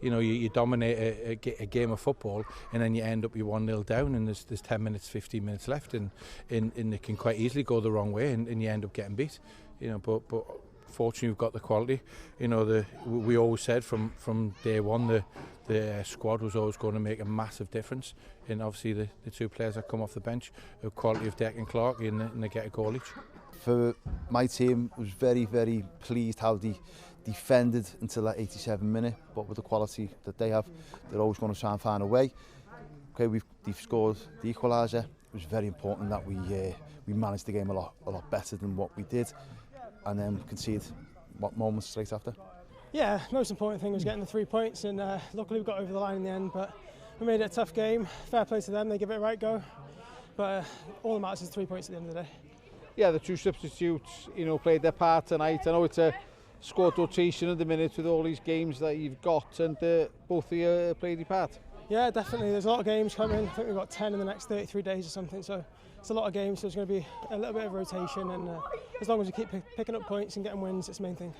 You know, you dominate a game of football, and then you end up you're 1-0 down, and there's 10 minutes, 15 minutes left, and it can quite easily go the wrong way, and you end up getting beat. You know, but fortunately we've got the quality. You know, we always said from day one the squad was always going to make a massive difference, and obviously the two players that come off the bench, the quality of Deck and Clark, and they get a goal each. For my team, was very, very pleased how they defended until that 87 minute, but with the quality that they have, they're always going to try and find a way. Okay, they've scored the equaliser. It was very important that we managed the game a lot better than what we did, and then conceded moments straight after. Yeah, most important thing was getting the 3 points, and luckily we got over the line in the end, but we made it a tough game. Fair play to them, they give it a right go, but all that matters is 3 points at the end of the day. Yeah, the two substitutes, you know, played their part tonight. I know it's a squad rotation at the minute with all these games that you've got, and both of you played your part. Yeah, definitely. There's a lot of games coming. I think we've got 10 in the next 33 days or something, so it's a lot of games, so there's going to be a little bit of rotation, and as long as we keep picking up points and getting wins, it's the main thing.